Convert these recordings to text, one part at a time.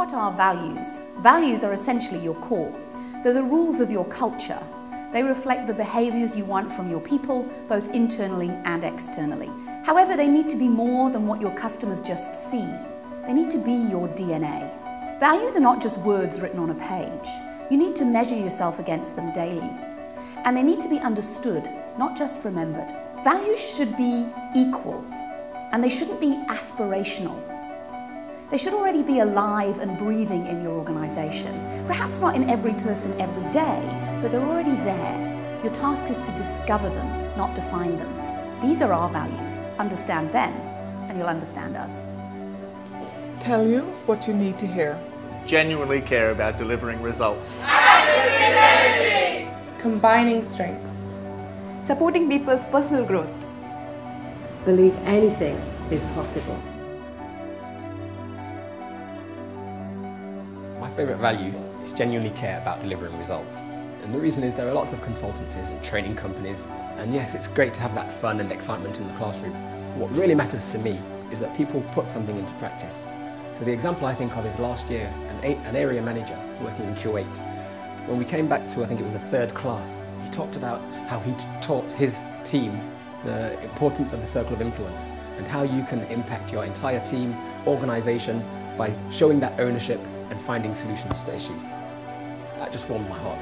What are values? Values are essentially your core. They're the rules of your culture. They reflect the behaviours you want from your people, both internally and externally. However, they need to be more than what your customers just see. They need to be your DNA. Values are not just words written on a page. You need to measure yourself against them daily. And they need to be understood, not just remembered. Values should be equal, and they shouldn't be aspirational. They should already be alive and breathing in your organisation. Perhaps not in every person every day, but they're already there. Your task is to discover them, not define them. These are our values. Understand them, and you'll understand us. Tell you what you need to hear. Genuinely care about delivering results. Combining strengths. Supporting people's personal growth. Believe anything is possible. My favourite value is genuinely care about delivering results. And the reason is there are lots of consultancies and training companies, and yes, it's great to have that fun and excitement in the classroom. What really matters to me is that people put something into practice. So the example I think of is last year, an area manager working in Kuwait. When we came back to, I think it was a third class, he talked about how he taught his team the importance of the circle of influence and how you can impact your entire team, organisation by showing that ownership and finding solutions to issues. That just warmed my heart.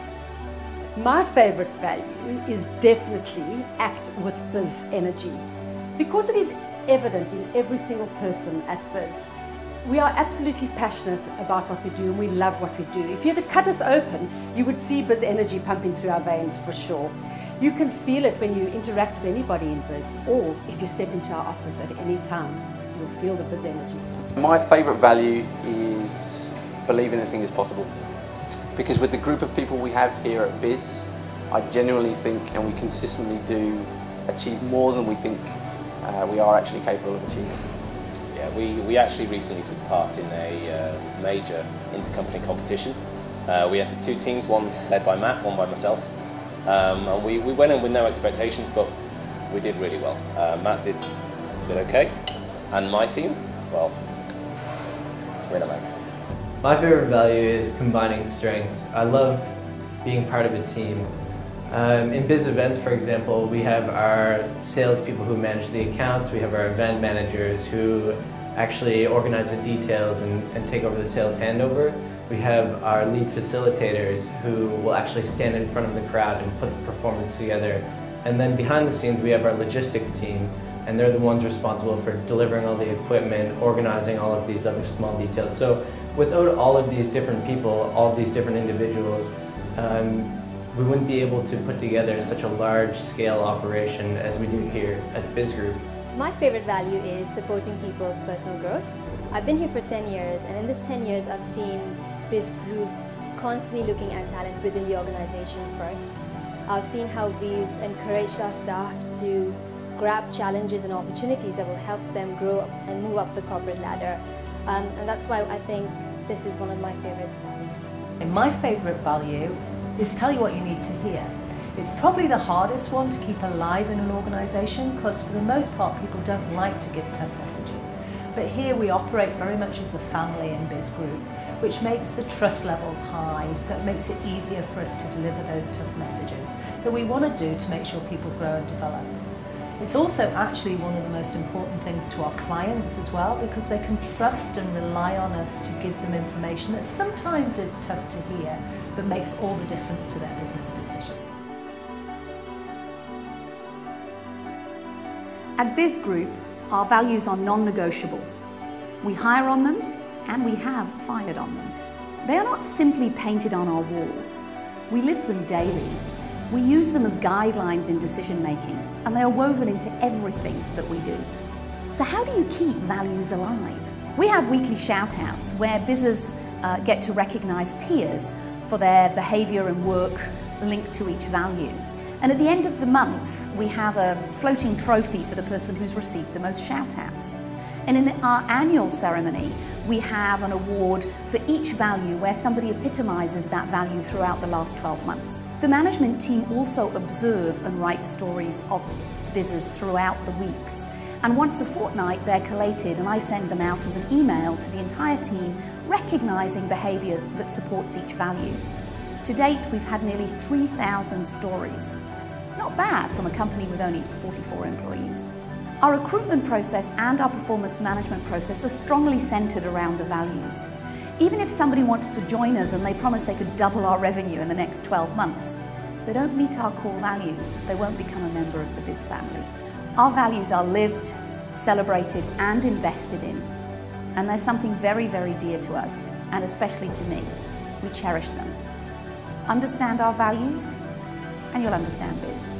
My favourite value is definitely act with biz-energy, because it is evident in every single person at Biz. We are absolutely passionate about what we do and we love what we do. If you had to cut us open, you would see biz-energy pumping through our veins for sure. You can feel it when you interact with anybody in Biz, or if you step into our office at any time, you'll feel the biz-energy. My favourite value is believing anything is possible. Because with the group of people we have here at Biz, I genuinely think, and we consistently do, achieve more than we think we are actually capable of achieving. Yeah, we actually recently took part in a major intercompany competition. We entered two teams, one led by Matt, one by myself. And we went in with no expectations, but we did really well. Matt did okay, and my team, well, winner man. My favorite value is combining strengths. I love being part of a team. In biz-events, for example, we have our salespeople who manage the accounts, we have our event managers who actually organize the details and take over the sales handover. We have our lead facilitators who will actually stand in front of the crowd and put the performance together. And then behind the scenes we have our logistics team, and they're the ones responsible for delivering all the equipment, organizing all of these other small details. So without all of these different people, all of these different individuals, we wouldn't be able to put together such a large-scale operation as we do here at biz-group. So my favorite value is supporting people's personal growth. I've been here for 10 years, and in this 10 years I've seen biz-group constantly looking at talent within the organization first. I've seen how we've encouraged our staff to grab challenges and opportunities that will help them grow and move up the corporate ladder. And that's why I think this is one of my favorite values. And my favorite value is tell you what you need to hear. It's probably the hardest one to keep alive in an organisation because for the most part people don't like to give tough messages. But here we operate very much as a family in biz-group, which makes the trust levels high, so it makes it easier for us to deliver those tough messages that we want to do to make sure people grow and develop. It's also actually one of the most important things to our clients as well, because they can trust and rely on us to give them information that sometimes is tough to hear, but makes all the difference to their business decisions. At biz-group, our values are non-negotiable. We hire on them, and we have fired on them. They are not simply painted on our walls. We live them daily. We use them as guidelines in decision making, and they are woven into everything that we do. So how do you keep values alive? We have weekly shout-outs where bizzers get to recognise peers for their behaviour and work linked to each value. And at the end of the month, we have a floating trophy for the person who's received the most shout-outs. And in our annual ceremony, we have an award for each value where somebody epitomises that value throughout the last 12 months. The management team also observe and write stories of bizzers throughout the weeks. And once a fortnight, they're collated and I send them out as an email to the entire team, recognising behaviour that supports each value. To date, we've had nearly 3,000 stories. Not bad from a company with only 44 employees. Our recruitment process and our performance management process are strongly centred around the values. Even if somebody wants to join us and they promise they could double our revenue in the next 12 months, if they don't meet our core values, they won't become a member of the Biz family. Our values are lived, celebrated and invested in. And there's something very, very dear to us, and especially to me. We cherish them. Understand our values, and you'll understand Biz.